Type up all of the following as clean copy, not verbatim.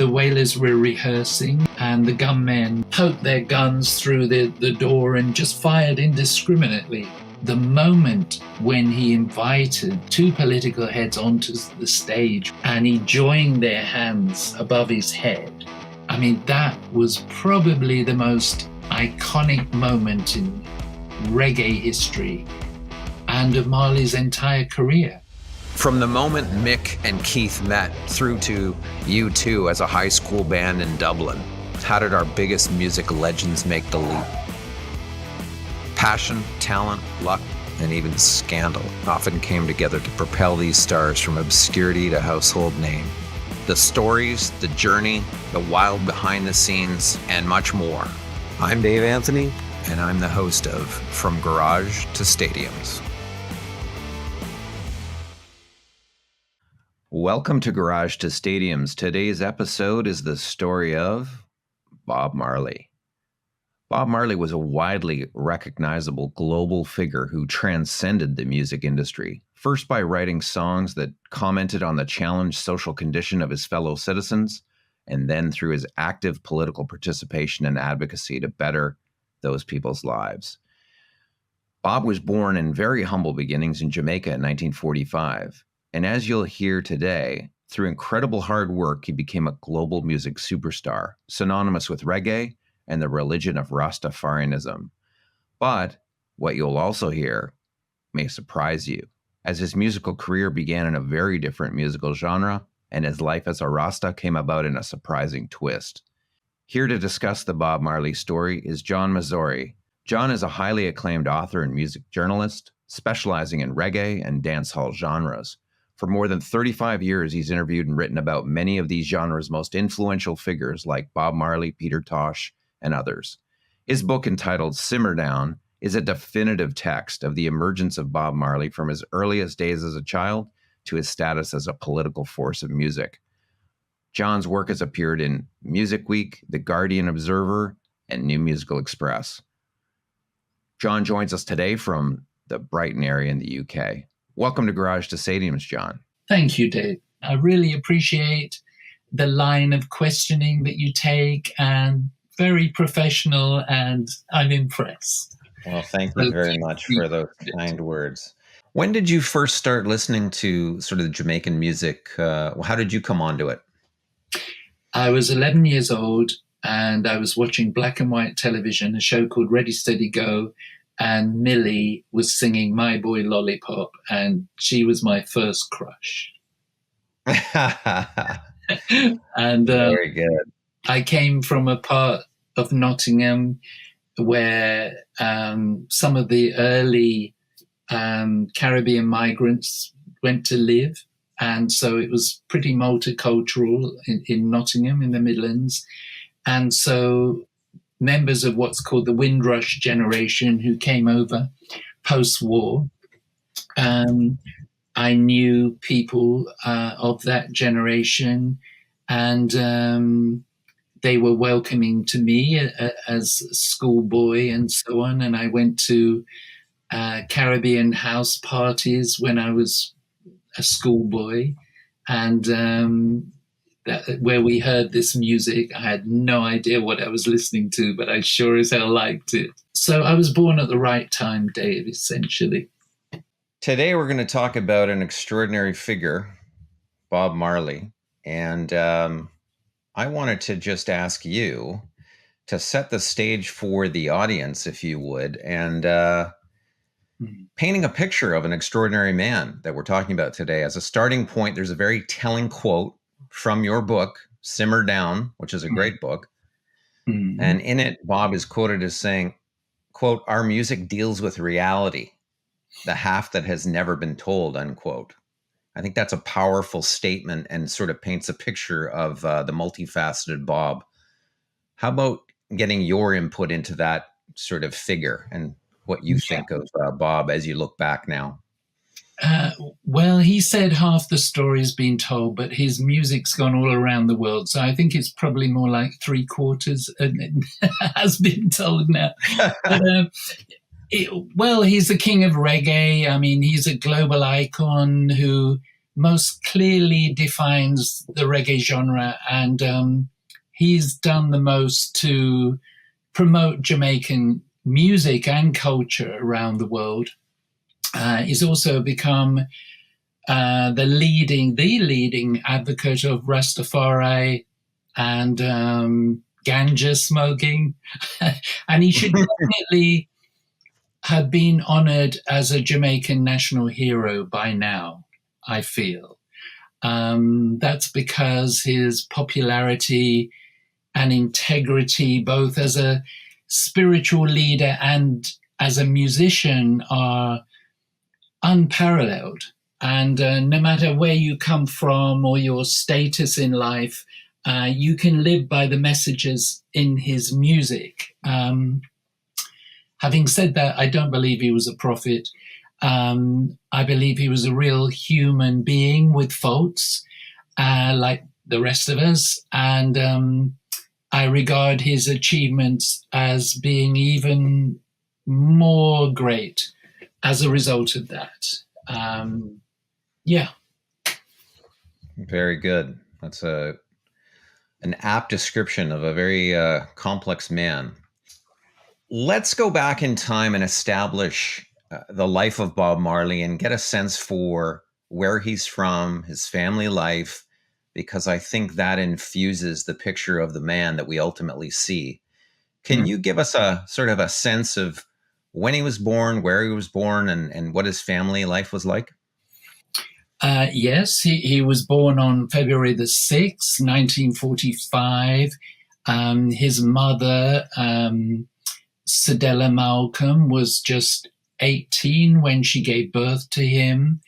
The Wailers were rehearsing and the gunmen poked their guns through the door and just fired indiscriminately. The moment when he invited two political heads onto the stage and he joined their hands above his head, I mean, that was probably the most iconic moment in reggae history and of Marley's entire career. From the moment Mick and Keith met through to U2 as a high school band in Dublin, how did our biggest music legends make the leap? Passion, talent, luck, and even scandal often came together to propel these stars from obscurity to household name. The stories, the journey, the wild behind the scenes, and much more. I'm Dave Anthony, and I'm the host of From Garage to Stadiums. Welcome to Garage to Stadiums. Today's episode is the story of Bob Marley. Bob Marley was a widely recognizable global figure who transcended the music industry, first by writing songs that commented on the challenged social condition of his fellow citizens, and then through his active political participation and advocacy to better those people's lives. Bob was born in very humble beginnings in Jamaica in 1945. And as you'll hear today, through incredible hard work, he became a global music superstar, synonymous with reggae and the religion of Rastafarianism. But what you'll also hear may surprise you, as his musical career began in a very different musical genre, and his life as a Rasta came about in a surprising twist. Here to discuss the Bob Marley story is John Masouri. John is a highly acclaimed author and music journalist, specializing in reggae and dancehall genres. For more than 35 years, he's interviewed and written about many of these genres' most influential figures like Bob Marley, Peter Tosh, and others. His book, entitled Simmer Down, is a definitive text of the emergence of Bob Marley from his earliest days as a child to his status as a political force of music. John's work has appeared in Music Week, The Guardian Observer, and New Musical Express. John joins us today from the Brighton area in the UK. Welcome to Garage to Stadiums, John. Thank you, Dave. I really appreciate the line of questioning that you take, and very professional, and I'm impressed. Well, thank you very much for those kind words. When did you first start listening to sort of the Jamaican music? How did you come onto it? I was 11 years old, and I was watching black and white television, a show called Ready, Steady, Go, and Millie was singing My Boy Lollipop, and she was my first crush. And very good. I came from a part of Nottingham where some of the early Caribbean migrants went to live. And so it was pretty multicultural in Nottingham, in the Midlands. And so members of what's called the Windrush generation who came over post-war, I knew people of that generation, and they were welcoming to me as a schoolboy and so on. And I went to Caribbean house parties when I was a schoolboy, and where we heard this music. I had no idea what I was listening to, but I sure as hell liked it. So I was born at the right time, Dave, essentially. Today we're going to talk about an extraordinary figure, Bob Marley. And I wanted to just ask you to set the stage for the audience, if you would, and painting a picture of an extraordinary man that we're talking about today. As a starting point, there's a very telling quote from your book, Simmer Down, which is a great book. Mm-hmm. And in it, Bob is quoted as saying, quote, "Our music deals with reality, the half that has never been told," unquote. I think that's a powerful statement and sort of paints a picture of the multifaceted Bob. How about getting your input into that sort of figure and what you think of Bob as you look back now? Well, he said half the story's been told, but his music's gone all around the world. So I think it's probably more like 3/4 has been told now. But, well, he's the king of reggae. I mean, he's a global icon who most clearly defines the reggae genre, and he's done the most to promote Jamaican music and culture around the world. He's also become the leading advocate of Rastafari and ganja smoking, and he should definitely have been honored as a Jamaican national hero by now, I feel. That's because his popularity and integrity, both as a spiritual leader and as a musician, are unparalleled. And no matter where you come from or your status in life, you can live by the messages in his music. Having said that, I don't believe he was a prophet. I believe he was a real human being with faults, like the rest of us. And I regard his achievements as being even more great as a result of that. Yeah. Very good. That's an apt description of a very complex man. Let's go back in time and establish the life of Bob Marley and get a sense for where he's from, his family life, because I think that infuses the picture of the man that we ultimately see. Can you give us a sort of a sense of when he was born, where he was born, and what his family life was like? Yes, he was born on February the 6th, 1945. His mother, Cedella Malcolm, was just 18 when she gave birth to him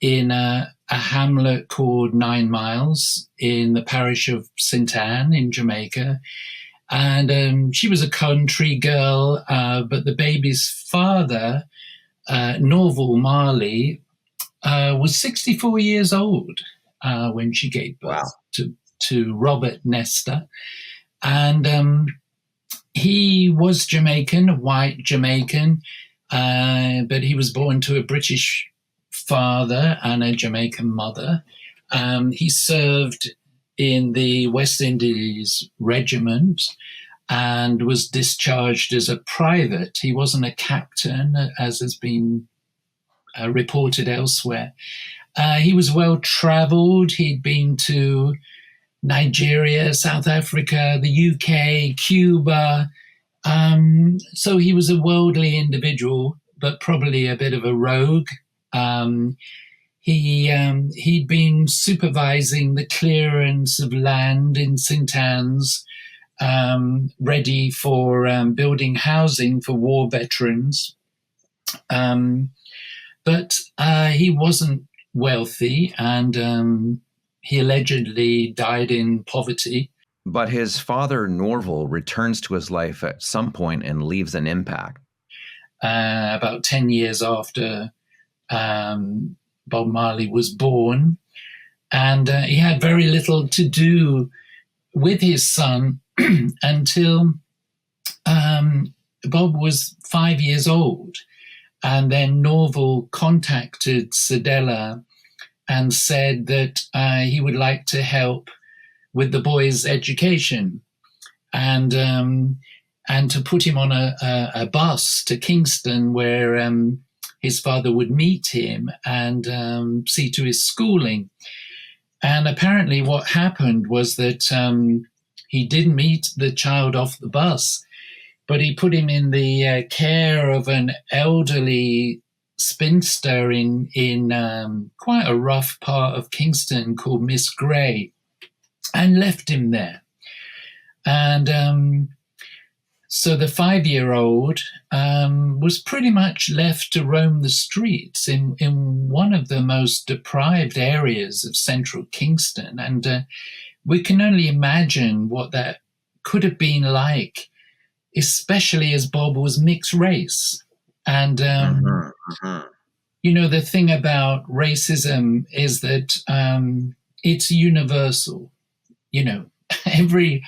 in a hamlet called 9 Miles in the parish of St. Anne in Jamaica. And she was a country girl, but the baby's father, Norval Marley, was 64 years old when she gave birth to Robert Nestor. And he was Jamaican, a white Jamaican, but he was born to a British father and a Jamaican mother. He served in the West Indies Regiment and was discharged as a private. He wasn't a captain, as has been reported elsewhere. He was well traveled. He'd been to Nigeria, South Africa, the UK, Cuba. So he was a worldly individual, but probably a bit of a rogue. He'd been supervising the clearance of land in St. Anne's, ready for building housing for war veterans. But he wasn't wealthy, and he allegedly died in poverty. But his father, Norval, returns to his life at some point and leaves an impact. About 10 years after Bob Marley was born. And he had very little to do with his son until Bob was 5 years old. And then Norval contacted Cedella and said that he would like to help with the boy's education and to put him on a bus to Kingston where his father would meet him and see to his schooling. And apparently what happened was that he did meet the child off the bus, but he put him in the care of an elderly spinster in quite a rough part of Kingston called Miss Gray, and left him there. And so the 5-year-old was pretty much left to roam the streets in one of the most deprived areas of central Kingston. And we can only imagine what that could have been like, especially as Bob was mixed race. And, you know, the thing about racism is that it's universal. You know, every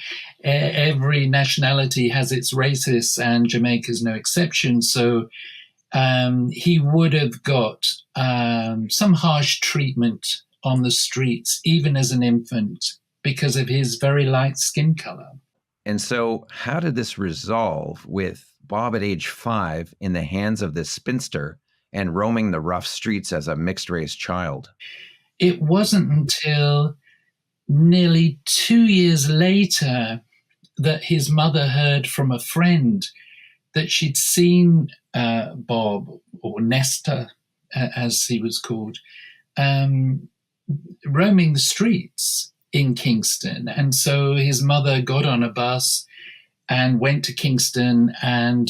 nationality has its racists, and Jamaica's no exception. So he would have got some harsh treatment on the streets, even as an infant, because of his very light skin color. And so, how did this resolve with Bob at age 5 in the hands of this spinster and roaming the rough streets as a mixed race child? It wasn't until nearly 2 years later that his mother heard from a friend that she'd seen Bob, or Nestor, as he was called, roaming the streets in Kingston. And so his mother got on a bus and went to Kingston and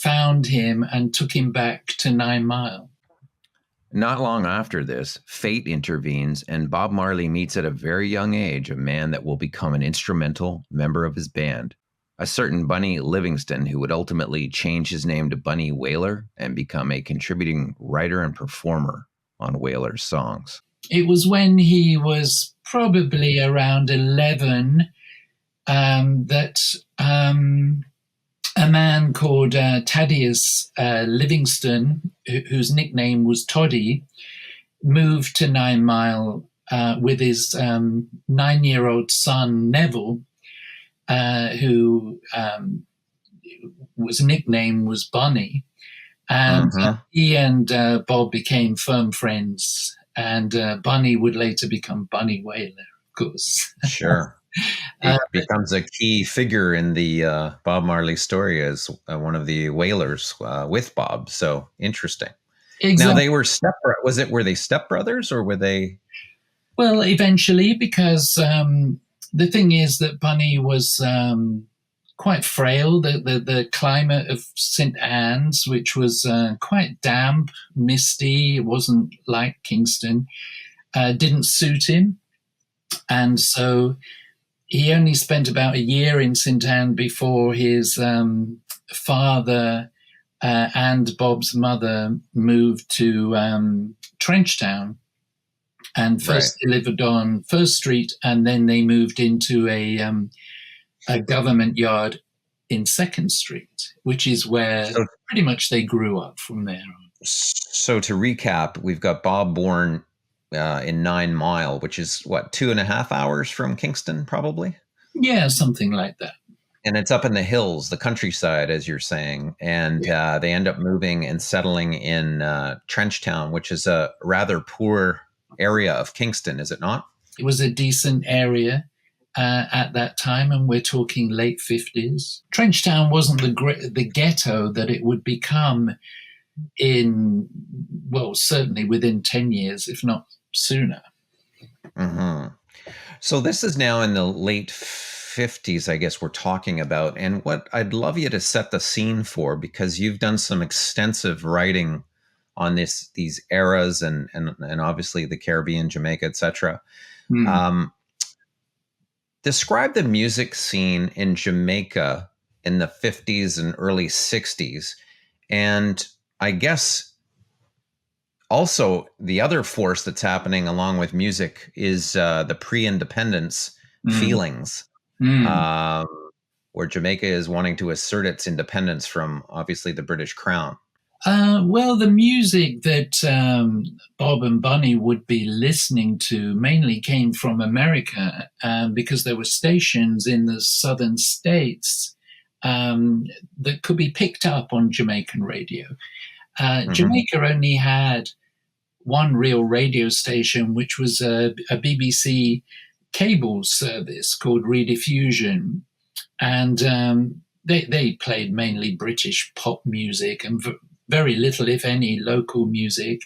found him and took him back to 9 Mile. Not long after this, fate intervenes, and Bob Marley meets at a very young age a man that will become an instrumental member of his band, a certain Bunny Livingston, who would ultimately change his name to Bunny Wailer and become a contributing writer and performer on Wailer's songs. It was when he was probably around 11 that a man called Thaddeus Livingston, whose nickname was Toddy, moved to 9 Mile with his 9-year-old son, Neville, who was nickname was Bunny. And he and Bob became firm friends. And Bunny would later become Bunny Wailer, of course. Sure. It becomes a key figure in the Bob Marley story as one of the Wailers with Bob. So interesting. Exactly. Now they were were they stepbrothers or were they? Well, eventually, because the thing is that Bunny was quite frail. The climate of St. Anne's, which was quite damp, misty, it wasn't like Kingston, didn't suit him. And so he only spent about a year in St. Anne before his father and Bob's mother moved to Trenchtown. And first they lived on First Street, and then they moved into a government yard in Second Street, which is where pretty much they grew up from there on. So to recap, we've got Bob born in 9 Mile, which is what, 2.5 hours from Kingston, probably? Yeah, something like that. And it's up in the hills, the countryside, as you're saying. And they end up moving and settling in Trenchtown, which is a rather poor area of Kingston, is it not? It was a decent area at that time, and we're talking late 50s. Trenchtown wasn't the ghetto that it would become in, well, certainly within 10 years, if not sooner. Mm-hmm. So this is now in the late 50s, I guess we're talking about. And what I'd love you to set the scene for, because you've done some extensive writing on these eras and obviously the Caribbean, Jamaica, etc. Describe the music scene in Jamaica in the 50s and early 60s. And I guess also the other force that's happening along with music is the pre-independence feelings, where Jamaica is wanting to assert its independence from, obviously, the British Crown. Well, the music that Bob and Bunny would be listening to mainly came from America, because there were stations in the southern states that could be picked up on Jamaican radio. Jamaica only had one real radio station, which was a BBC cable service called Rediffusion. And they played mainly British pop music and very little, if any, local music.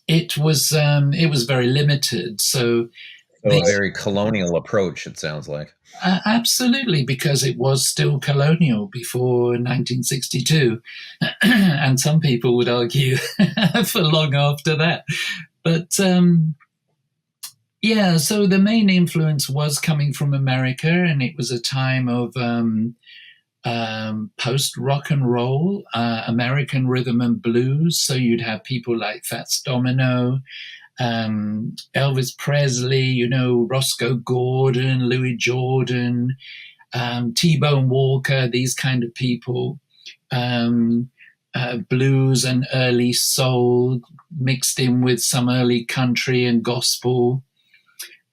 It was very limited. So a very colonial approach, it sounds like. Absolutely, because it was still colonial before 1962. And some people would argue for long after that. But so the main influence was coming from America, and it was a time of post rock and roll, American rhythm and blues. So you'd have people like Fats Domino, Elvis Presley, Roscoe Gordon, Louis Jordan, T-Bone Walker, these kind of people. blues and early soul mixed in with some early country and gospel,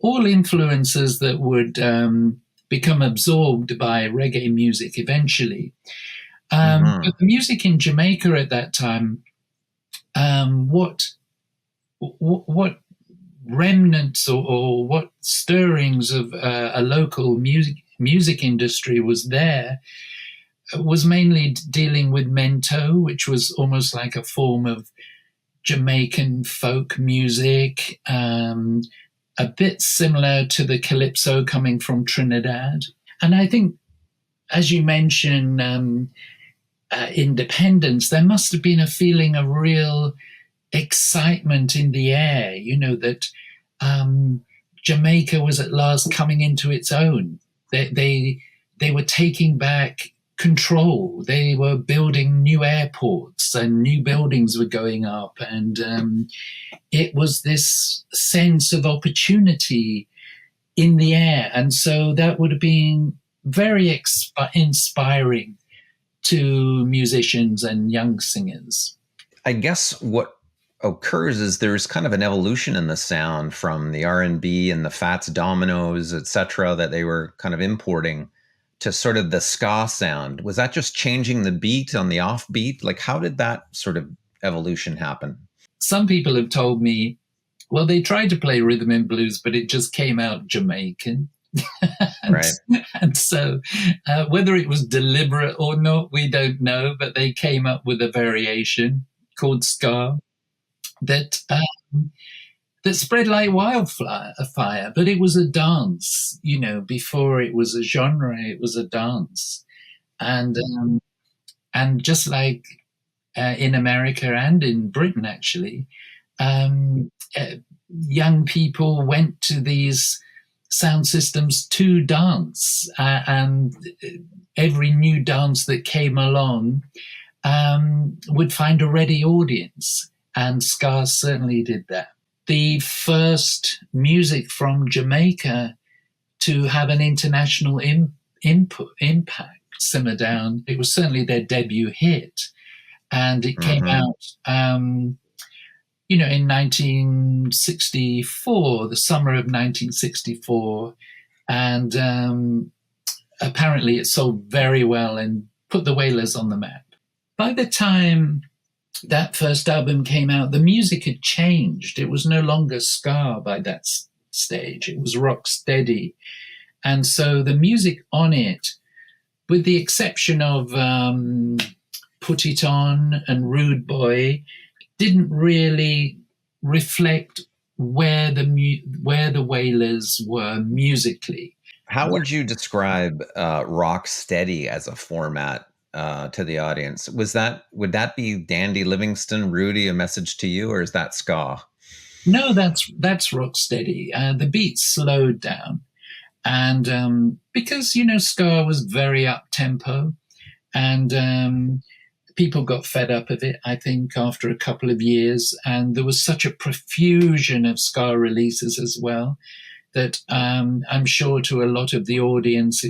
all influences that would become absorbed by reggae music eventually. But the music in Jamaica at that time, what remnants or what stirrings of a local music industry was there was mainly dealing with mento, which was almost like a form of Jamaican folk music, a bit similar to the calypso coming from Trinidad. And I think, as you mentioned, independence, there must have been a feeling of real excitement in the air, that Jamaica was at last coming into its own. They were taking back control. They were building new airports and new buildings were going up. And it was this sense of opportunity in the air. And so that would have been very inspiring to musicians and young singers. I guess what occurs is there's kind of an evolution in the sound from the R&B and the Fats Dominoes, etc., that they were kind of importing to sort of the ska sound. Was that just changing the beat on the offbeat? Like, how did that sort of evolution happen? Some people have told me, well, they tried to play rhythm and blues, but it just came out Jamaican. Right. And so whether it was deliberate or not, we don't know, but they came up with a variation called ska that spread like wildfire, but it was a dance, before it was a genre, it was a dance. And just like in America and in Britain, actually, young people went to these sound systems to dance, and every new dance that came along would find a ready audience, and ska certainly did that. The first music from Jamaica to have an international impact, Simmer Down, it was certainly their debut hit, and it came out in 1964, the summer of 1964, and apparently it sold very well and put the Wailers on the map. By the time that first album came out, the music had changed. It was no longer ska by that stage. It was rock steady. And so the music on it, with the exception of Put It On and Rude Boy, didn't really reflect where the Wailers were musically. How would you describe rock steady as a format to the audience? Would that be Dandy Livingston, Rudy, A Message to You, or is that ska? No, that's rock steady. The beats slowed down, and because ska was very up tempo, and people got fed up of it, I think, after a couple of years, and there was such a profusion of ska releases as well that I'm sure to a lot of the audience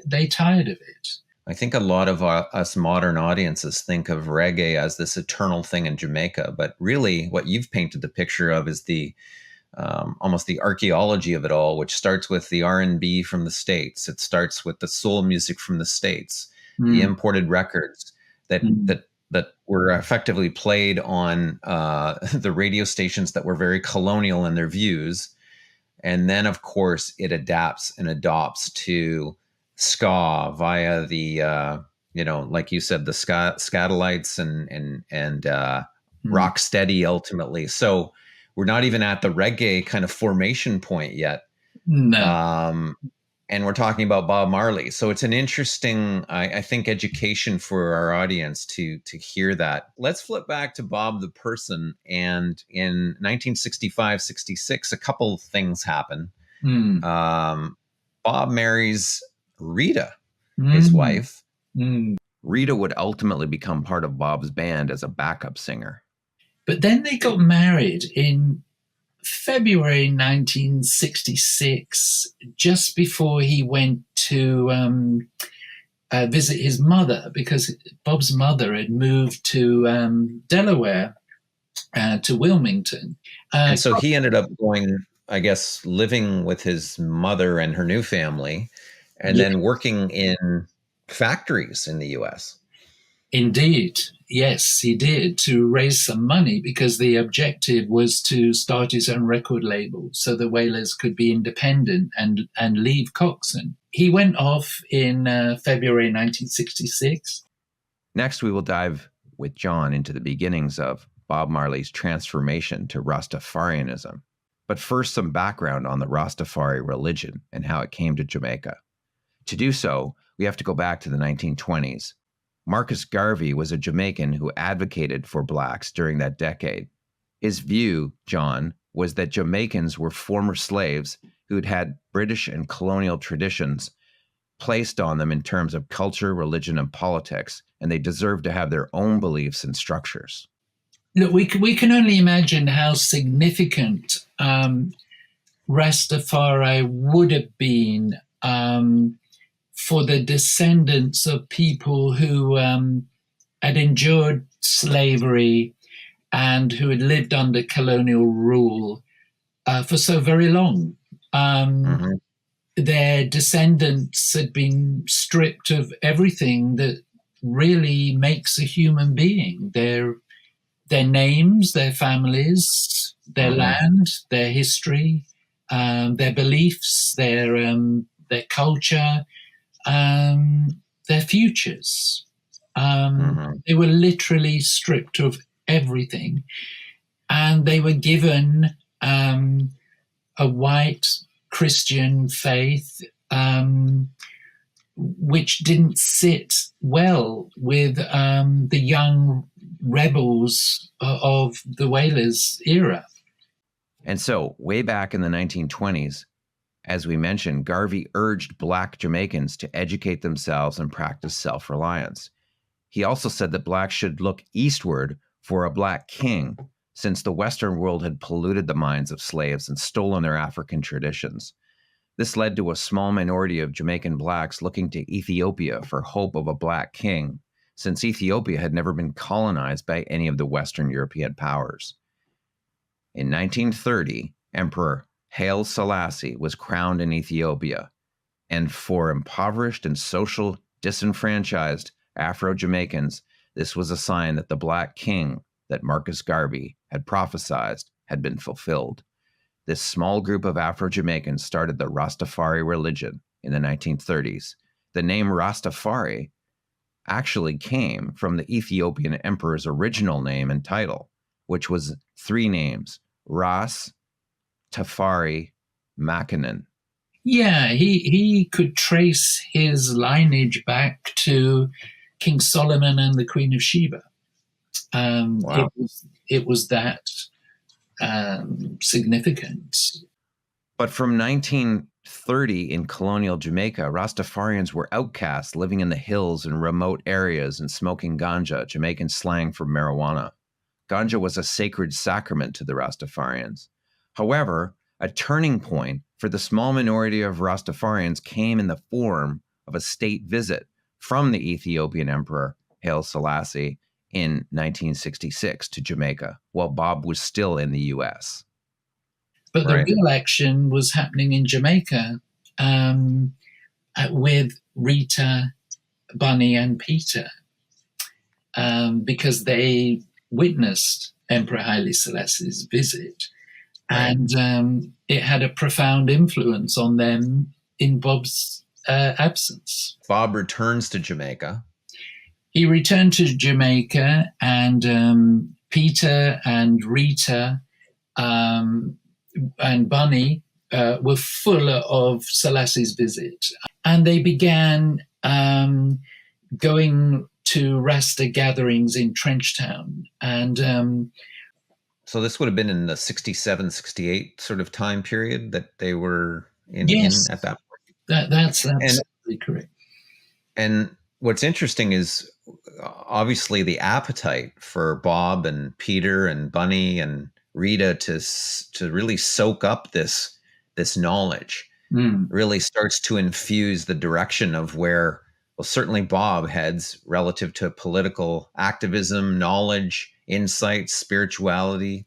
they tired of it. I think a lot of us modern audiences think of reggae as this eternal thing in Jamaica, but really what you've painted the picture of is the almost the archaeology of it all, which starts with the R&B from the States. It starts with the soul music from the States, the imported records that were effectively played on the radio stations that were very colonial in their views. And then, of course, it adapts and adopts to ska via the, like you said, the Scatolites and rock steady ultimately. So we're not even at the reggae kind of formation point yet. No. And we're talking about Bob Marley. So it's an interesting, I think, education for our audience to hear that. Let's flip back to Bob the person. And in 1965-66, a couple of things happen. Bob marries Rita, his wife. Rita would ultimately become part of Bob's band as a backup singer. But then they got married in February 1966, just before he went to visit his mother, because Bob's mother had moved to Delaware, to Wilmington. And so he ended up going, I guess, living with his mother and her new family, and Yeah, then working in factories in the US. indeed. Yes, he did, to raise some money, because the objective was to start his own record label so the Wailers could be independent and leave Coxon. He went off in February 1966. Next, we will dive with John into the beginnings of Bob Marley's transformation to Rastafarianism. But first, some background on the Rastafari religion and how it came to Jamaica. To do so, we have to go back to the 1920s. Marcus Garvey was a Jamaican who advocated for blacks during that decade. His view, John, was that Jamaicans were former slaves who'd had British and colonial traditions placed on them in terms of culture, religion, and politics, and they deserved to have their own beliefs and structures. Look, we can only imagine how significant Rastafari would have been for the descendants of people who had endured slavery and who had lived under colonial rule for so very long. Their descendants had been stripped of everything that really makes a human being. Their names, their families, their land, their history, their beliefs, their culture, their futures. They were literally stripped of everything, and they were given a white Christian faith, which didn't sit well with the young rebels of the Wailers era. And so, way back in the 1920s, as we mentioned, Garvey urged Black Jamaicans to educate themselves and practice self-reliance. He also said that Blacks should look eastward for a Black king, since the Western world had polluted the minds of slaves and stolen their African traditions. This led to a small minority of Jamaican Blacks looking to Ethiopia for hope of a Black king, since Ethiopia had never been colonized by any of the Western European powers. In 1930, Emperor Haile Selassie was crowned in Ethiopia, and for impoverished and social disenfranchised Afro-Jamaicans, this was a sign that the Black king that Marcus Garvey had prophesied had been fulfilled. This small group of Afro-Jamaicans started the Rastafari religion in the 1930s. The name Rastafari actually came from the Ethiopian emperor's original name and title, which was three names: Ras, Tafari, Makanen. Yeah, he could trace his lineage back to King Solomon and the Queen of Sheba. Wow. It was that significant. But from 1930 in colonial Jamaica, Rastafarians were outcasts living in the hills and remote areas and smoking ganja, Jamaican slang for marijuana. Ganja was a sacred sacrament to the Rastafarians. However, a turning point for the small minority of Rastafarians came in the form of a state visit from the Ethiopian Emperor Haile Selassie in 1966 to Jamaica, while Bob was still in the U.S. But the real action was happening in Jamaica with Rita, Bunny, and Peter, because they witnessed Emperor Haile Selassie's visit. And it had a profound influence on them in Bob's absence. Bob returns to Jamaica. He returned to Jamaica, and Peter and Rita and Bunny were full of Selassie's visit. And they began going to Rasta gatherings in Trenchtown. And so this would have been in the 67, 68 sort of time period that they were in at that point. That's absolutely correct. And what's interesting is obviously the appetite for Bob and Peter and Bunny and Rita to really soak up this knowledge really starts to infuse the direction of where Well, certainly Bob heads relative to political activism, knowledge, insight, spirituality.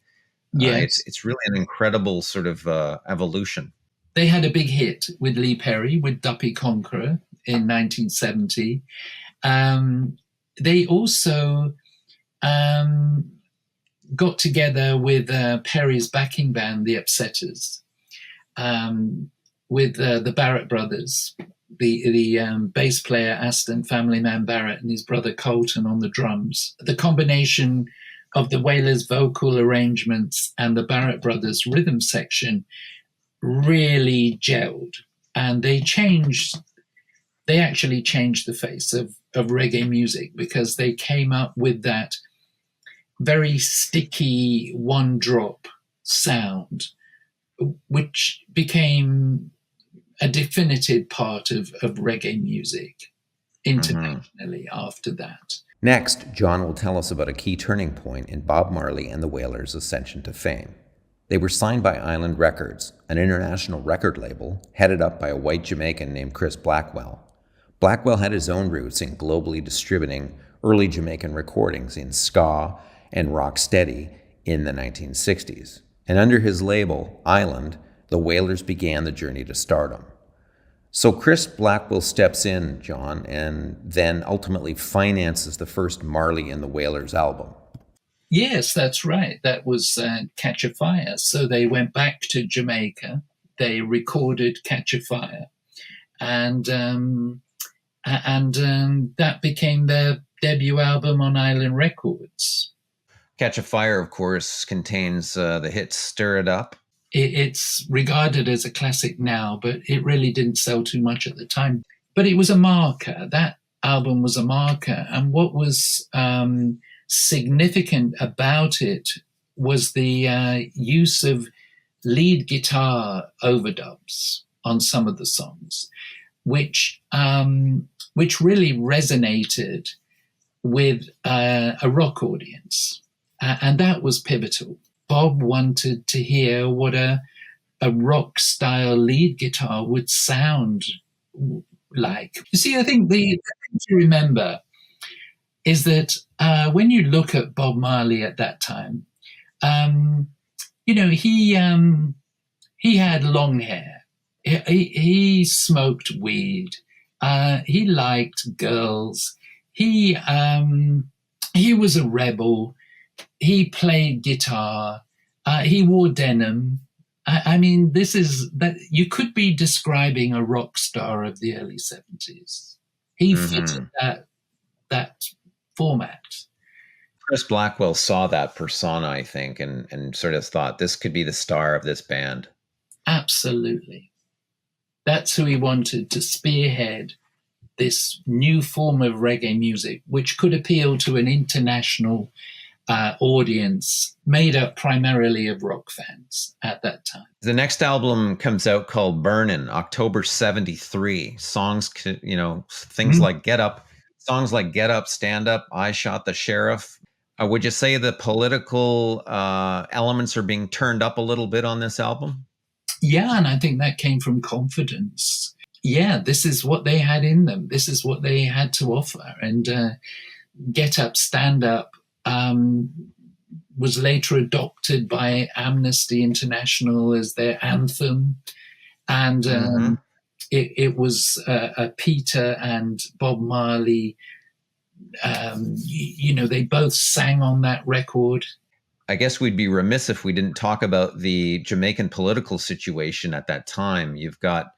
It's Yes. it's really an incredible sort of evolution. They had a big hit with Lee Perry with Duppy Conqueror in 1970. They also um, got together with Perry's backing band, the Upsetters, with the Barrett brothers, the bass player Aston Family Man Barrett and his brother Colton on the drums. The combination of the Wailers' vocal arrangements and the Barrett brothers' rhythm section really gelled, and they actually changed the face of reggae music because they came up with that very sticky one drop sound, which became a definitive part of reggae music internationally after that. Next, John will tell us about a key turning point in Bob Marley and the Wailers' ascension to fame. They were signed by Island Records, an international record label headed up by a white Jamaican named Chris Blackwell. Blackwell had his own roots in globally distributing early Jamaican recordings in ska and rocksteady in the 1960s. And under his label, Island, the Wailers began the journey to stardom. So Chris Blackwell steps in, John, and then ultimately finances the first Marley and the Wailers album. Yes, that's right. That was Catch a Fire. So they went back to Jamaica. They recorded Catch a Fire, and that became their debut album on Island Records. Catch a Fire, of course, contains the hit Stir It Up. It's regarded as a classic now, but it really didn't sell too much at the time. But it was a marker. That album was a marker. And what was significant about it was the use of lead guitar overdubs on some of the songs, which really resonated with a rock audience. And that was pivotal. Bob wanted to hear what a rock style lead guitar would sound like. You see, I think the thing to remember is that when you look at Bob Marley at that time, he had long hair. He smoked weed. He liked girls. He was a rebel. He played guitar. He wore denim. I mean, this is that you could be describing a rock star of the early 70s. He fitted that format. Chris Blackwell saw that persona, I think, and sort of thought this could be the star of this band. Absolutely. That's who he wanted to spearhead this new form of reggae music, which could appeal to an international audience made up primarily of rock fans at that time. The next album comes out called Burnin, October 73. Songs, things like Get Up, songs like Get Up, Stand Up, I Shot the Sheriff. Would you say the political elements are being turned up a little bit on this album? Yeah, and I think that came from confidence. Yeah, this is what they had in them. This is what they had to offer. And Get Up, Stand Up was later adopted by Amnesty International as their anthem. And it was Peter and Bob Marley. They both sang on that record. I guess we'd be remiss if we didn't talk about the Jamaican political situation at that time. You've got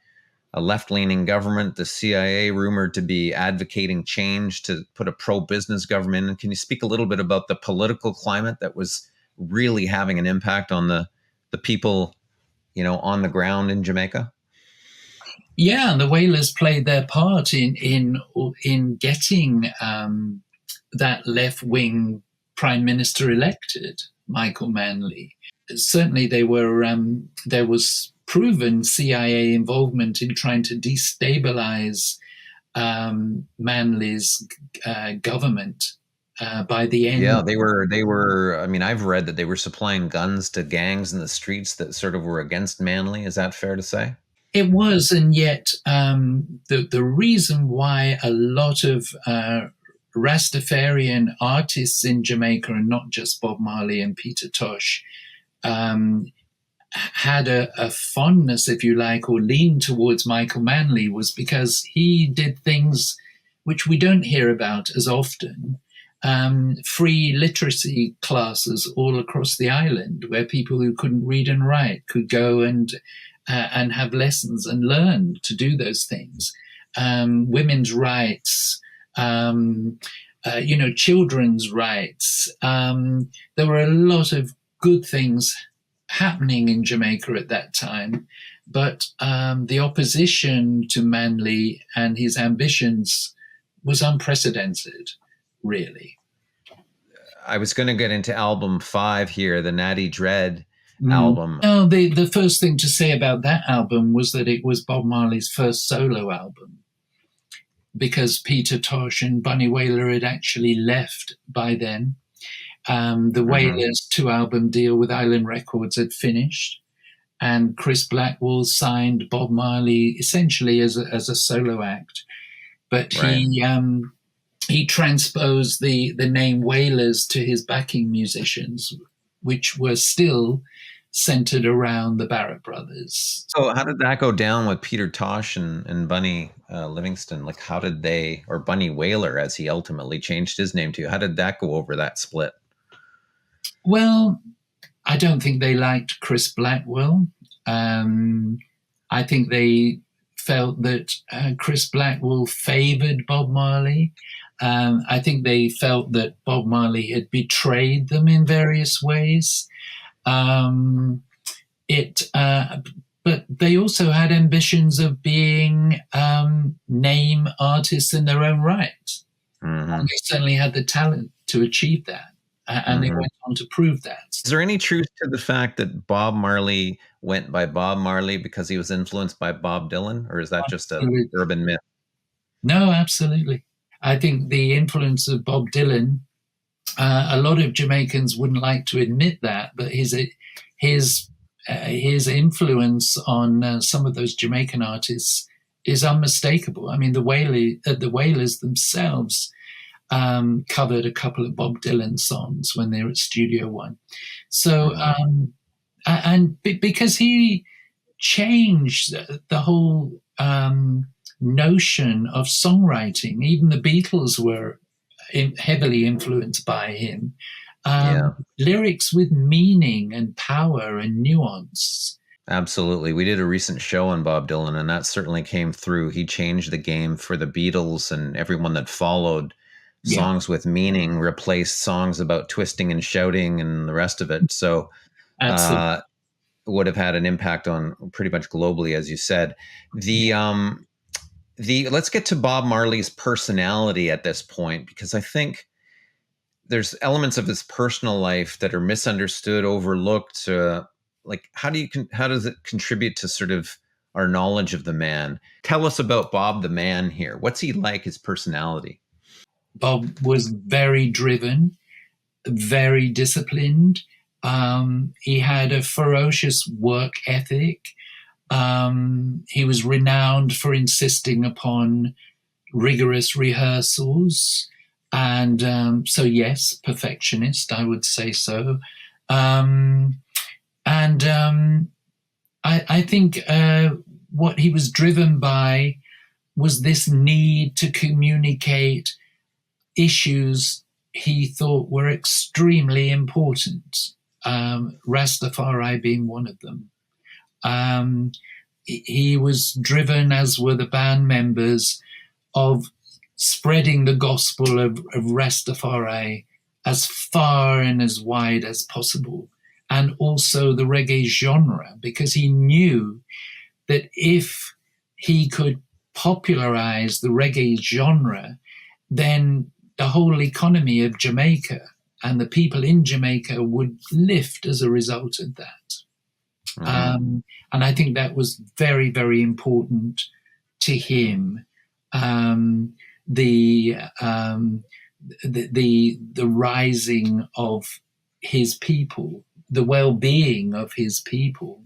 a left-leaning government, the CIA rumored to be advocating change to put a pro-business government in. Can you speak a little bit about the political climate that was really having an impact on the people, on the ground in Jamaica? Yeah, the Wailers played their part in getting that left-wing prime minister elected, Michael Manley. Certainly, there was proven CIA involvement in trying to destabilize Manley's government by the end. Yeah, they were. I mean, I've read that they were supplying guns to gangs in the streets that sort of were against Manley. Is that fair to say? It was, and yet the reason why a lot of Rastafarian artists in Jamaica, and not just Bob Marley and Peter Tosh, um, had a fondness, if you like, or lean towards Michael Manley was because he did things which we don't hear about as often. Free literacy classes all across the island where people who couldn't read and write could go and have lessons and learn to do those things. Women's rights, children's rights. There were a lot of good things happening in Jamaica at that time, but the opposition to Manley and his ambitions was unprecedented, really. I was going to get into album 5 here, the Natty Dread album. No, the first thing to say about that album was that it was Bob Marley's first solo album, because Peter Tosh and Bunny Wailer had actually left by then. The Wailers 2-album deal with Island Records had finished, and Chris Blackwell signed Bob Marley essentially as a solo act. But he transposed the name Wailers to his backing musicians, which were still centered around the Barrett brothers. So how did that go down with Peter Tosh and Bunny Livingston? Like, how did they, or Bunny Wailer, as he ultimately changed his name to, how did that go over that split? Well, I don't think they liked Chris Blackwell. I think they felt that Chris Blackwell favored Bob Marley. I think they felt that Bob Marley had betrayed them in various ways. But they also had ambitions of being name artists in their own right. And they certainly had the talent to achieve that. And they went on to prove that. Is there any truth to the fact that Bob Marley went by Bob Marley because he was influenced by Bob Dylan, or is that just an urban myth? No, absolutely. I think the influence of Bob Dylan, a lot of Jamaicans wouldn't like to admit that, but his influence on some of those Jamaican artists is unmistakable. I mean, the Wailers themselves covered a couple of Bob Dylan songs when they were at Studio One. So, because he changed the whole notion of songwriting, even the Beatles were heavily influenced by him. Lyrics with meaning and power and nuance. Absolutely. We did a recent show on Bob Dylan, and that certainly came through. He changed the game for the Beatles and everyone that followed. Songs with meaning replaced songs about twisting and shouting and the rest of it. So would have had an impact on pretty much globally, as you said. Let's get to Bob Marley's personality at this point, because I think there's elements of his personal life that are misunderstood, overlooked. Like, how does it contribute to sort of our knowledge of the man? Tell us about Bob the man here. What's he like, his personality? Bob was very driven, very disciplined. He had a ferocious work ethic. He was renowned for insisting upon rigorous rehearsals. And so, yes, perfectionist, I would say so. I think what he was driven by was this need to communicate issues he thought were extremely important, Rastafari being one of them. He was driven, as were the band members, of spreading the gospel of Rastafari as far and as wide as possible, and also the reggae genre, because he knew that if he could popularize the reggae genre, then the whole economy of Jamaica and the people in Jamaica would lift as a result of that. And I think that was very, very important to him. The rising of his people, the well-being of his people,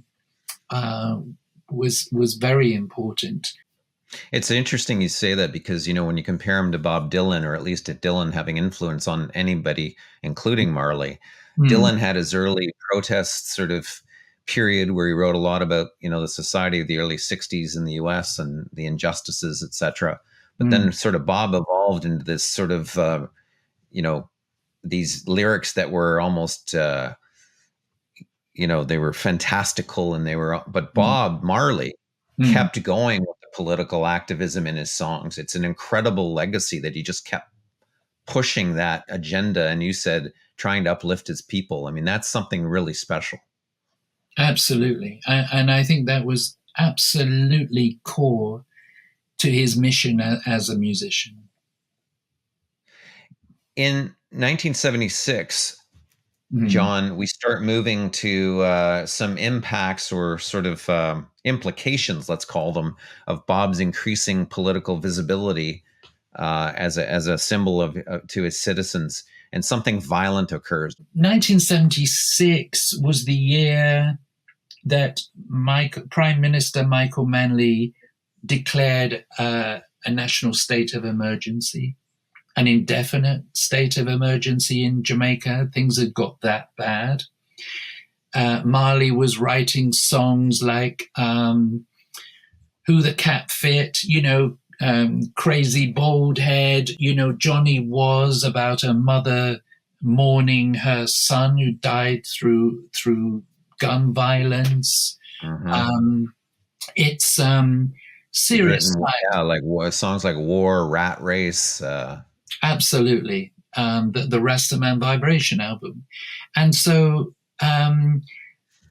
was very important. It's interesting you say that because, when you compare him to Bob Dylan, or at least at Dylan having influence on anybody, including Marley, Dylan had his early protest sort of period where he wrote a lot about, the society of the early 60s in the US and the injustices, etc. But then sort of Bob evolved into this sort of, these lyrics that were almost, they were fantastical but Bob Marley kept going with the political activism in his songs. It's an incredible legacy that he just kept pushing that agenda. And you said trying to uplift his people. I mean, that's something really special. Absolutely. And I think that was absolutely core to his mission as a musician. In 1976, John, we start moving to some impacts or sort of implications, let's call them, of Bob's increasing political visibility as a symbol of to his citizens, and something violent occurs. 1976 was the year that Prime Minister Michael Manley declared a national state of emergency. An indefinite state of emergency in Jamaica. Things had got that bad. Marley was writing songs like Who the Cat Fit, Crazy Bald Head, Johnny Was, about a mother mourning her son who died through gun violence. It's serious. Like songs like War, Rat Race. Absolutely. The Rastaman Vibration album. And so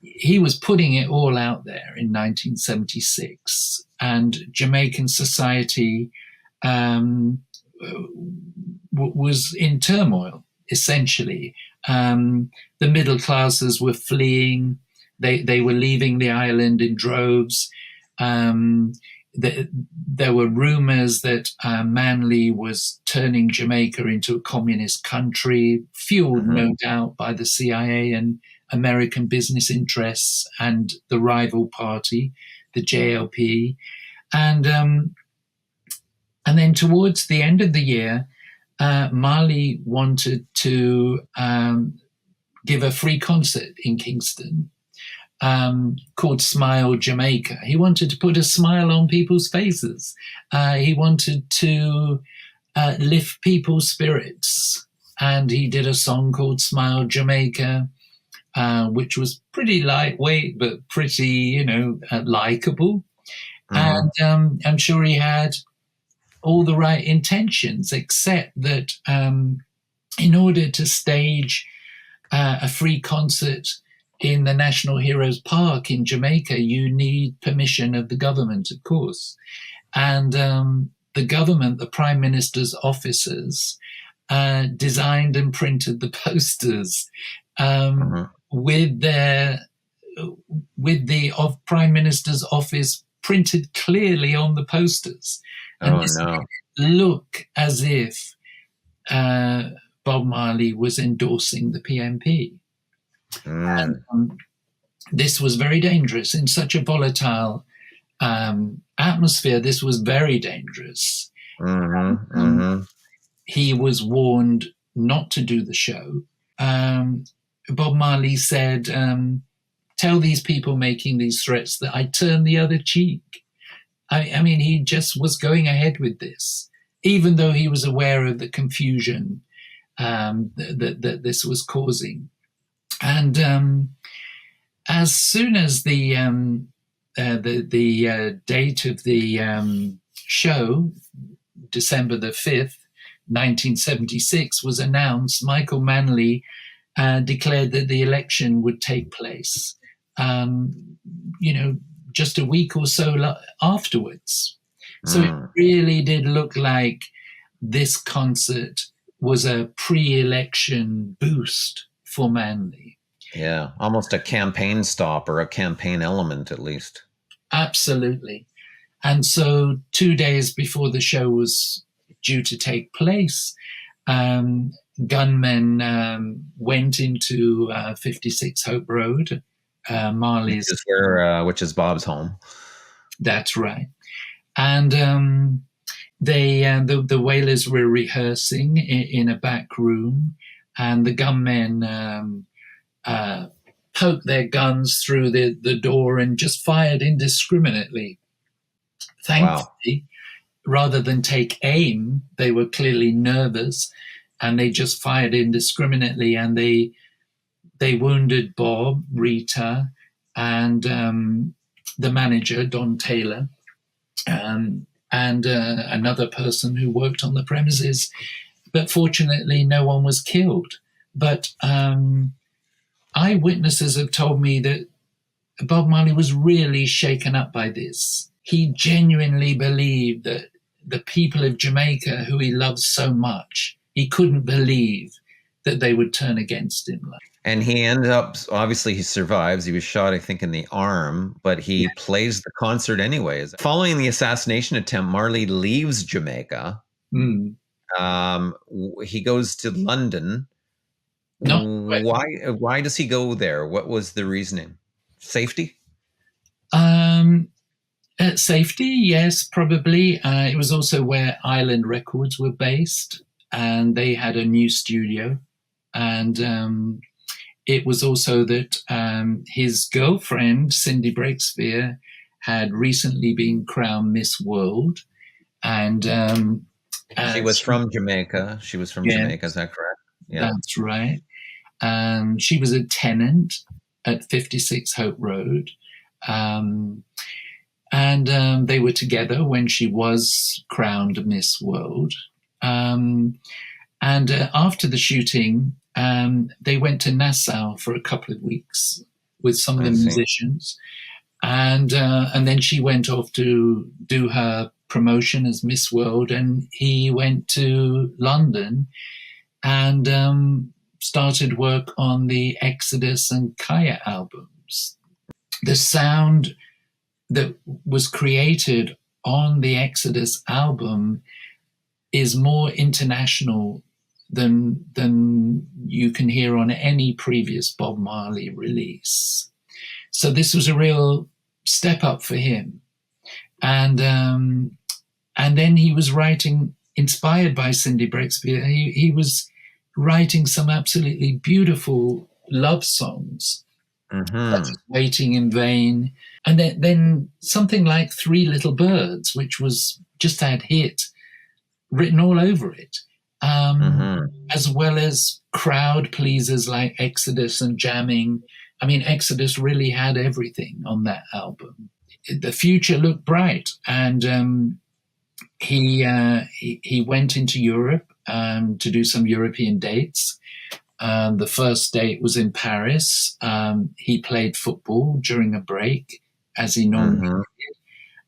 he was putting it all out there in 1976, and Jamaican society was in turmoil, essentially. The middle classes were fleeing. They were leaving the island in droves. There were rumors that Manley was turning Jamaica into a communist country, fueled, no doubt, by the CIA and American business interests and the rival party, the JLP. And then towards the end of the year, Marley wanted to give a free concert in Kingston, called Smile Jamaica. He wanted to put a smile on people's faces. He wanted to lift people's spirits. And he did a song called Smile Jamaica, which was pretty lightweight, but pretty, likable. And I'm sure he had all the right intentions, except that in order to stage a free concert in the National Heroes Park in Jamaica, you need permission of the government, of course. And the government, the Prime Minister's officers, designed and printed the posters with the Prime Minister's office printed clearly on the posters. And this made it look as if Bob Marley was endorsing the PMP. And this was very dangerous in such a volatile atmosphere. This was very dangerous. He was warned not to do the show. Bob Marley said, tell these people making these threats that I turn the other cheek. I mean, he just was going ahead with this, even though he was aware of the confusion that this was causing. And as soon as the date of the show, December the 5th, 1976, was announced, Michael Manley declared that the election would take place, just a week or so afterwards. So it really did look like this concert was a pre-election boost for Manley. Yeah, almost a campaign stop or a campaign element, at least. Absolutely. And so 2 days before the show was due to take place, gunmen went into 56 Hope Road, Marley's... Which is Bob's home. That's right. And the Wailers were rehearsing in a back room, and the gunmen poked their guns through the door and just fired indiscriminately. Wow. Thankfully, rather than take aim, they were clearly nervous, and they just fired indiscriminately, and they wounded Bob, Rita, and the manager, Don Taylor, and another person who worked on the premises. But fortunately, no one was killed. But eyewitnesses have told me that Bob Marley was really shaken up by this. He genuinely believed that the people of Jamaica, who he loved so much, he couldn't believe that they would turn against him. And he ended up, obviously he survives. He was shot, I think, in the arm, but he plays the concert anyways. Following the assassination attempt, Marley leaves Jamaica. Mm. He goes to London. Why does he go there? What was the reasoning? Safety? Safety, yes, probably. It was also where Island Records were based, and they had a new studio. And it was also that his girlfriend, Cindy Breakspear, had recently been crowned Miss World. And she was from Jamaica. She was from Jamaica, is that correct? Yeah. That's right. She was a tenant at 56 Hope Road. And they were together when she was crowned Miss World. And after the shooting, they went to Nassau for a couple of weeks with some of the musicians. And then she went off to do her promotion as Miss World, and he went to London and started work on the Exodus and Kaya albums. The sound that was created on the Exodus album is more international than you can hear on any previous Bob Marley release. So this was a real step up for him. And then he was writing, inspired by Cindy Breakspear, he was writing some absolutely beautiful love songs, such as Waiting in Vain. And then something like Three Little Birds, which was just that hit written all over it, as well as crowd pleasers like Exodus and Jamming. I mean, Exodus really had everything on that album. The future looked bright, and he went into Europe to do some European dates. The first date was in Paris. He played football during a break, as he normally did,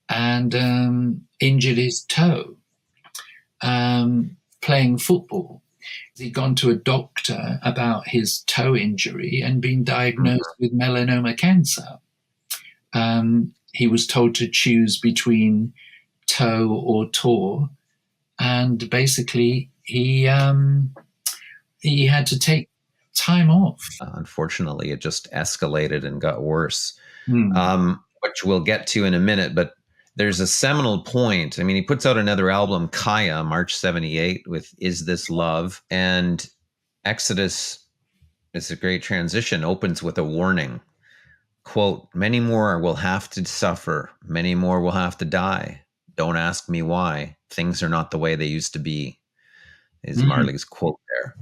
and injured his toe playing football. He'd gone to a doctor about his toe injury and been diagnosed with melanoma cancer. He was told to choose between toe or toe, and basically he had to take time off. Unfortunately, it just escalated and got worse, which we'll get to in a minute. But there's a seminal point. I mean, he puts out another album, Kaya, March 78, with Is This Love? And Exodus is a great transition, opens with a warning. Quote, many more will have to suffer. Many more will have to die. Don't ask me why. Things are not the way they used to be, is Marley's quote there.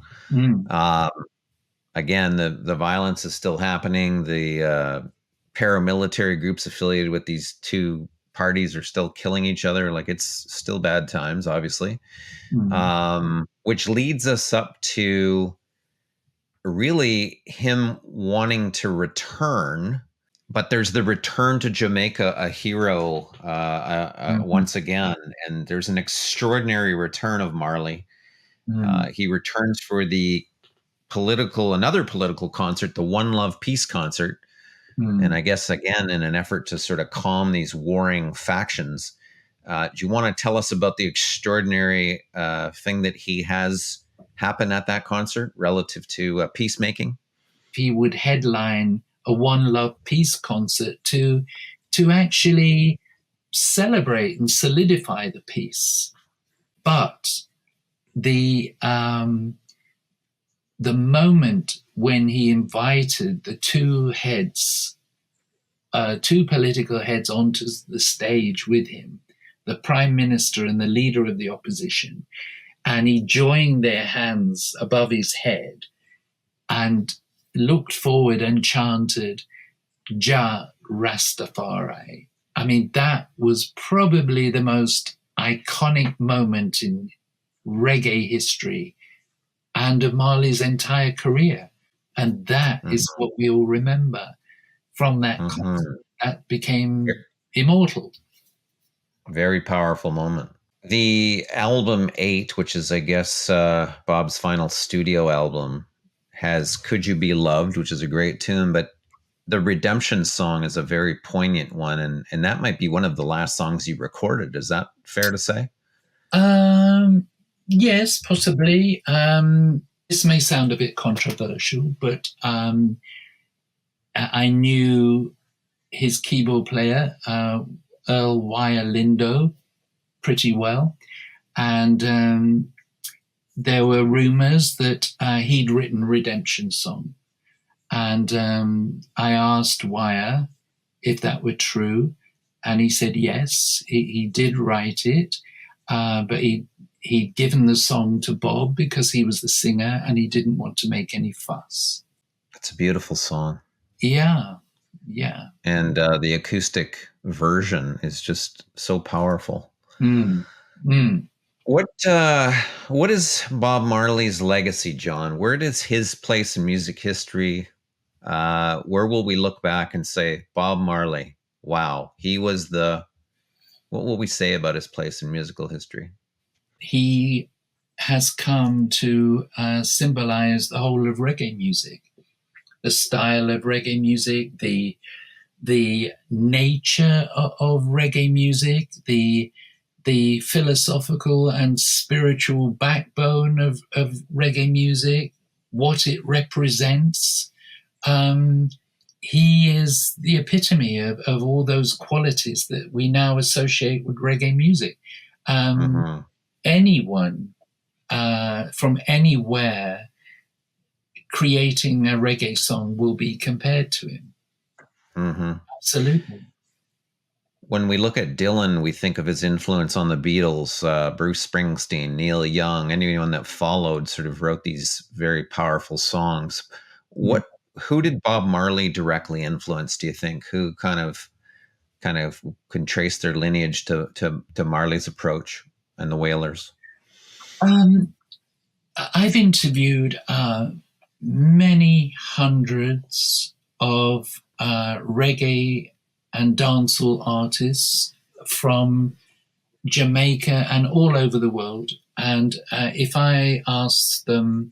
Again, the violence is still happening. The paramilitary groups affiliated with these two parties are still killing each other. Like, it's still bad times, obviously. Which leads us up to really him wanting to return. But there's the return to Jamaica, a hero once again. And there's an extraordinary return of Marley. He returns for the another political concert, the One Love Peace concert. And I guess, again, in an effort to sort of calm these warring factions. Do you want to tell us about the extraordinary thing that he has happen at that concert relative to peacemaking? He would headline a One Love Peace concert to actually celebrate and solidify the peace. But the moment when he invited the two political heads onto the stage with him, the prime minister and the leader of the opposition, and he joined their hands above his head and looked forward and chanted, "Ja Rastafari." I mean, that was probably the most iconic moment in reggae history and of Marley's entire career. And that is what we all remember from that concert. That became immortal. Very powerful moment. The album 8, which is, I guess, Bob's final studio album, has Could You Be Loved, which is a great tune, but the Redemption song is a very poignant one, and that might be one of the last songs you recorded. Is that fair to say? Yes, possibly. This may sound a bit controversial, but I knew his keyboard player, Earl Wire Lindo, pretty well. And there were rumors that he'd written Redemption song. And I asked Wire if that were true. And he said yes, he did write it, but he'd given the song to Bob because he was the singer and he didn't want to make any fuss. It's a beautiful song. Yeah. And the acoustic version is just so powerful. What is Bob Marley's legacy, John? Where does his place in music history, where will we look back and say, Bob Marley, wow, he was what will we say about his place in musical history? He has come to symbolize the whole of reggae music, the style of reggae music, the nature of reggae music, the philosophical and spiritual backbone of reggae music, what it represents. He is the epitome of all those qualities that we now associate with reggae music. Anyone from anywhere creating a reggae song will be compared to him. Absolutely. When we look at Dylan, we think of his influence on the Beatles, Bruce Springsteen, Neil Young, anyone that followed sort of wrote these very powerful songs. Who did Bob Marley directly influence, do you think? Who kind of can trace their lineage to Marley's approach and the Wailers? I've interviewed many hundreds of reggae and dancehall artists from Jamaica and all over the world. And if I ask them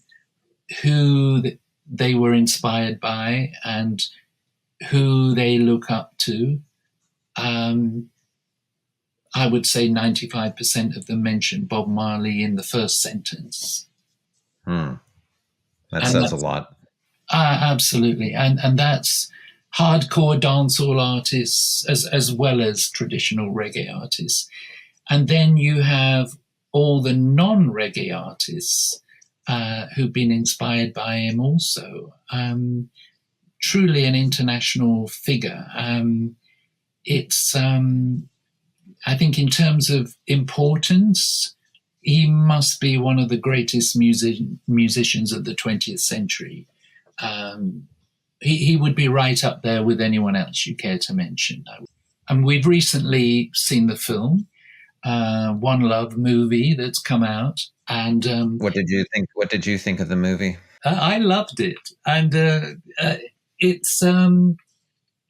who they were inspired by and who they look up to, I would say 95% of them mention Bob Marley in the first sentence. That says a lot. Absolutely. And that's hardcore dancehall artists as well as traditional reggae artists. And then you have all the non-reggae artists who've been inspired by him also. Truly an international figure. It's, I think in terms of importance, he must be one of the greatest musicians of the 20th century. He would be right up there with anyone else you care to mention. And we've recently seen the film, One Love movie that's come out. And what did you think? What did you think of the movie? I loved it, and it's the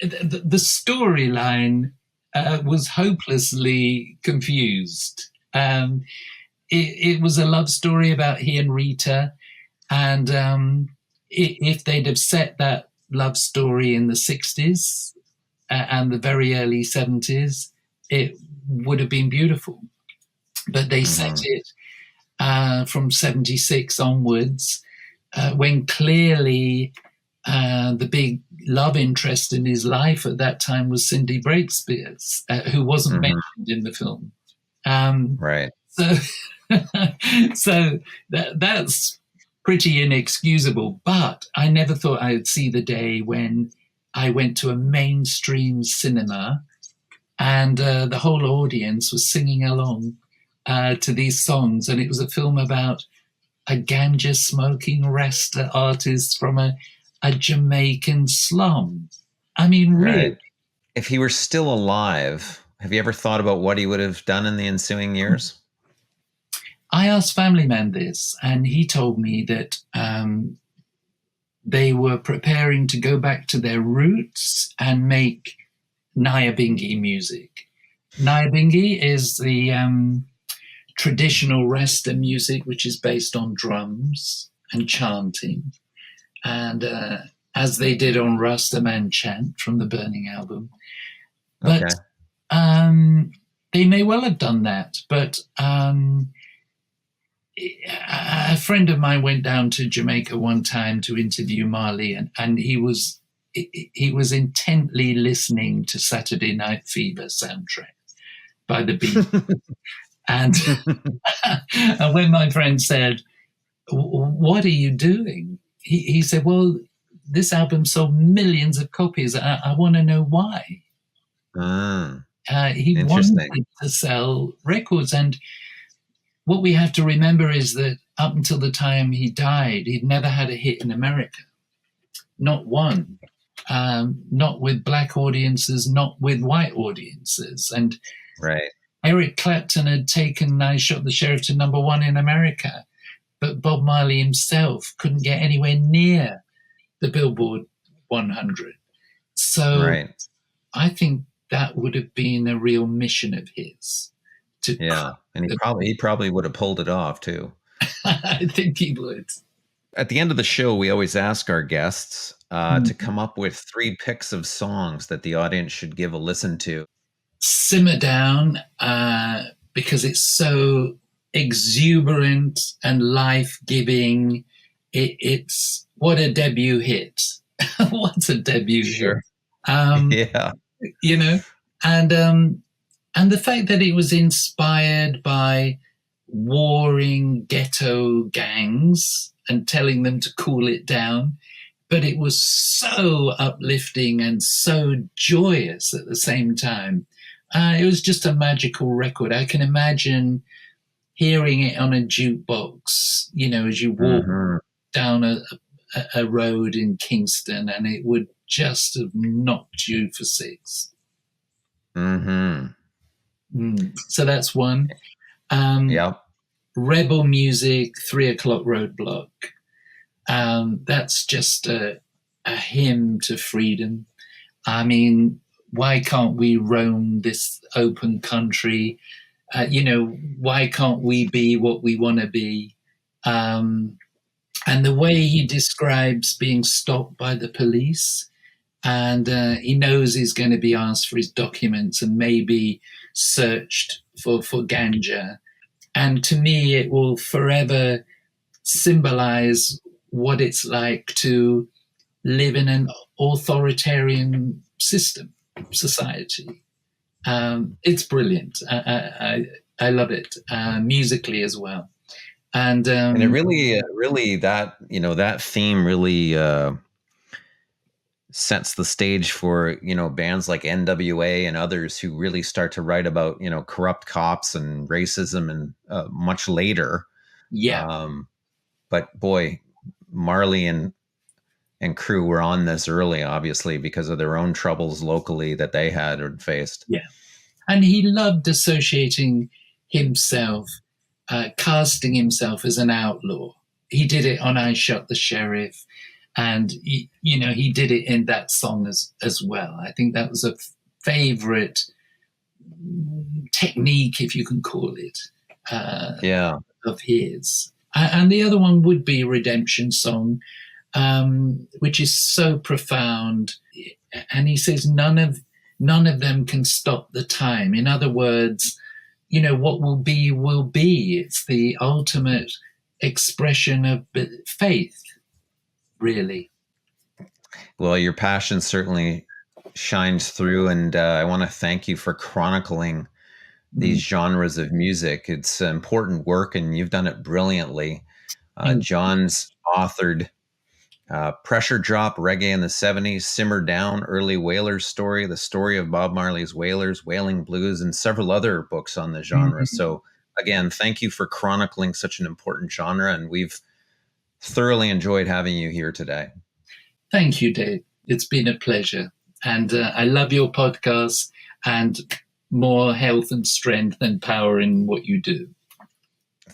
storyline was hopelessly confused. It was a love story about he and Rita, and if they'd have set that love story in the 60s and the very early 70s, it would have been beautiful. But they set it from 76 onwards, when clearly the big love interest in his life at that time was Cindy Breakspears, who wasn't mentioned in the film. Right. So, so that's pretty inexcusable. But I never thought I would see the day when I went to a mainstream cinema and the whole audience was singing along to these songs, and it was a film about a ganja smoking Rasta artist from a Jamaican slum. I mean, really. Right. If he were still alive, have you ever thought about what he would have done in the ensuing years? I asked Family Man this, and he told me that they were preparing to go back to their roots and make Nyabingi music. Nyabingi is the traditional Rasta music, which is based on drums and chanting. And as they did on Rasta Man Chant from the Burning album. But they may well have done that. But a friend of mine went down to Jamaica one time to interview Marley, and he was intently listening to Saturday Night Fever soundtrack by the Beatles. and and when my friend said, "What are you doing?" he said, "Well, this album sold millions of copies. I want to know why." He wanted to sell records, and what we have to remember is that up until the time he died, he'd never had a hit in America. Not one. Not with black audiences, not with white audiences. And right. Eric Clapton had taken I Shot the Sheriff to number one in America, but Bob Marley himself couldn't get anywhere near the Billboard 100. So I think that would have been a real mission of his. And he probably would have pulled it off too. I think he would. At the end of the show, we always ask our guests to come up with 3 picks of songs that the audience should give a listen to. Simmer Down, because it's so exuberant and life-giving. It's what a debut hit. What's a debut hit? You know, and the fact that it was inspired by warring ghetto gangs and telling them to cool it down, but it was so uplifting and so joyous at the same time. It was just a magical record. I can imagine hearing it on a jukebox, you know, as you walk down a road in Kingston, and it would just have knocked you for 6. So that's one. Rebel Music, 3 O'Clock Roadblock. That's just a hymn to freedom. I mean, why can't we roam this open country? You know, why can't we be what we want to be? And the way he describes being stopped by the police, and he knows he's going to be asked for his documents and maybe searched for ganja. And to me, it will forever symbolize what it's like to live in an authoritarian society. It's brilliant. I love it, musically as well. And it really that, you know, that theme really sets the stage for, you know, bands like NWA and others who really start to write about, you know, corrupt cops and racism and much later. But boy, Marley and crew were on this early, obviously, because of their own troubles locally that they had or faced. Yeah. And he loved associating himself, casting himself as an outlaw. He did it on I Shot the Sheriff. And, you know, he did it in that song as well. I think that was a favorite technique, if you can call it, of his. And the other one would be Redemption Song, which is so profound. And he says none of them can stop the time. In other words, you know, what will be will be. It's the ultimate expression of faith, really. Well, your passion certainly shines through, and I want to thank you for chronicling these Mm, genres of music. It's important work, and you've done it brilliantly. thank you. John's authored Pressure Drop, Reggae in the 70s, Simmer Down, Early Wailers Story, The Story of Bob Marley's Wailers, Wailing Blues, and several other books on the genre. Mhm. So, again, thank you for chronicling such an important genre, and we've thoroughly enjoyed having you here today. Thank you, Dave. It's been a pleasure. And I love your podcast, and more health and strength and power in what you do.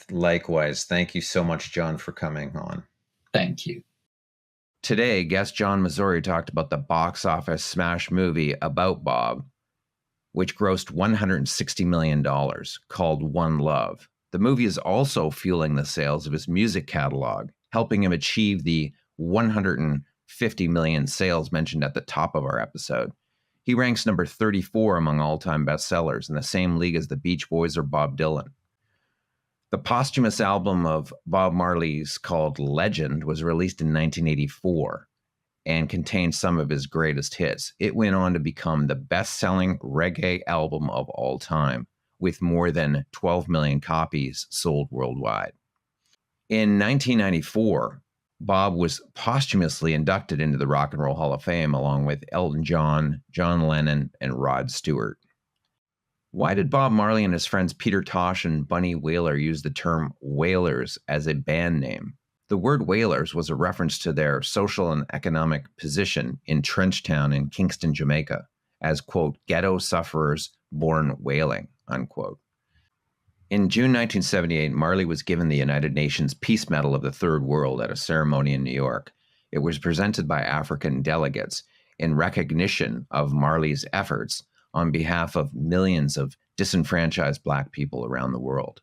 Likewise, thank you so much, John, for coming on. Thank you. Today, guest John Masouri talked about the box office smash movie about Bob, which grossed $160 million, called One Love. The movie is also fueling the sales of his music catalog, helping him achieve the 150 million sales mentioned at the top of our episode. He ranks number 34 among all-time bestsellers, in the same league as the Beach Boys or Bob Dylan. The posthumous album of Bob Marley's called Legend was released in 1984 and contained some of his greatest hits. It went on to become the best-selling reggae album of all time, with more than 12 million copies sold worldwide. In 1994, Bob was posthumously inducted into the Rock and Roll Hall of Fame along with Elton John, John Lennon, and Rod Stewart. Why did Bob Marley and his friends Peter Tosh and Bunny Wailer use the term Wailers as a band name? The word Wailers was a reference to their social and economic position in Trenchtown in Kingston, Jamaica, as, quote, ghetto sufferers born wailing, unquote. In June 1978, Marley was given the United Nations Peace Medal of the Third World at a ceremony in New York. It was presented by African delegates in recognition of Marley's efforts on behalf of millions of disenfranchised Black people around the world.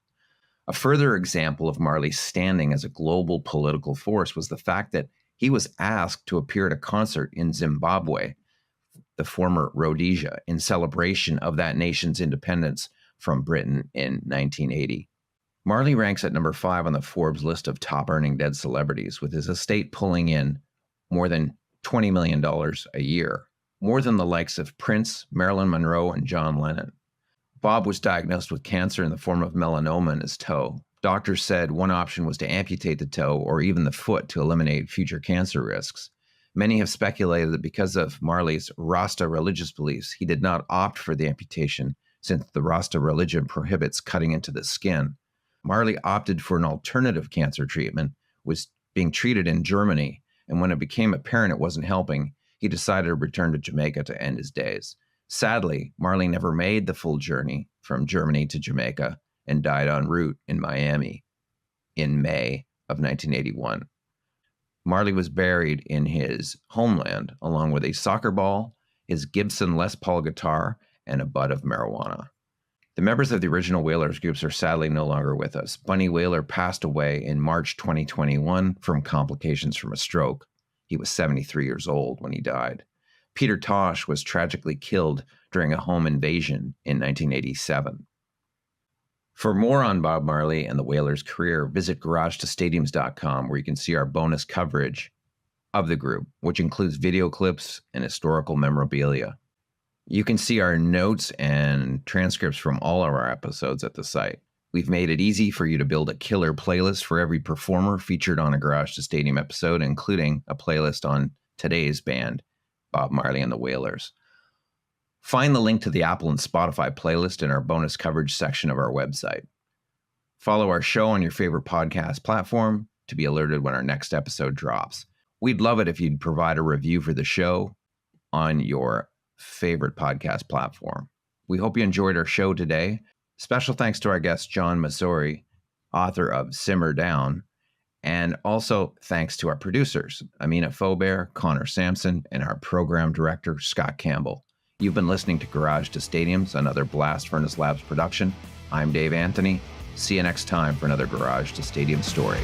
A further example of Marley's standing as a global political force was the fact that he was asked to appear at a concert in Zimbabwe, the former Rhodesia, in celebration of that nation's independence from Britain in 1980. Marley ranks at number 5 on the Forbes list of top earning dead celebrities, with his estate pulling in more than $20 million a year, more than the likes of Prince, Marilyn Monroe, and John Lennon. Bob was diagnosed with cancer in the form of melanoma in his toe. Doctors said one option was to amputate the toe or even the foot to eliminate future cancer risks. Many have speculated that because of Marley's Rasta religious beliefs, he did not opt for the amputation, since the Rasta religion prohibits cutting into the skin. Marley opted for an alternative cancer treatment, was being treated in Germany, and when it became apparent it wasn't helping, he decided to return to Jamaica to end his days. Sadly, Marley never made the full journey from Germany to Jamaica and died en route in Miami in May of 1981. Marley was buried in his homeland along with a soccer ball, his Gibson Les Paul guitar, and a bud of marijuana. The members of the original Wailers groups are sadly no longer with us. Bunny Wailer passed away in March 2021 from complications from a stroke. He was 73 years old when he died. Peter Tosh was tragically killed during a home invasion in 1987. For more on Bob Marley and the Wailers' career, visit garagetostadiums.com, where you can see our bonus coverage of the group, which includes video clips and historical memorabilia. You can see our notes and transcripts from all of our episodes at the site. We've made it easy for you to build a killer playlist for every performer featured on a Garage to Stadium episode, including a playlist on today's band, Bob Marley and the Wailers. Find the link to the Apple and Spotify playlist in our bonus coverage section of our website. Follow our show on your favorite podcast platform to be alerted when our next episode drops. We'd love it if you'd provide a review for the show on your favorite podcast platform. We hope you enjoyed our show today. Special thanks to our guest, John Masouri, author of Simmer Down, and also thanks to our producers, Amina Faubert, Connor Sampson, and our program director, Scott Campbell. You've been listening to Garage to Stadiums, another Blast Furnace Labs production. I'm Dave Anthony. See you next time for another Garage to Stadium story.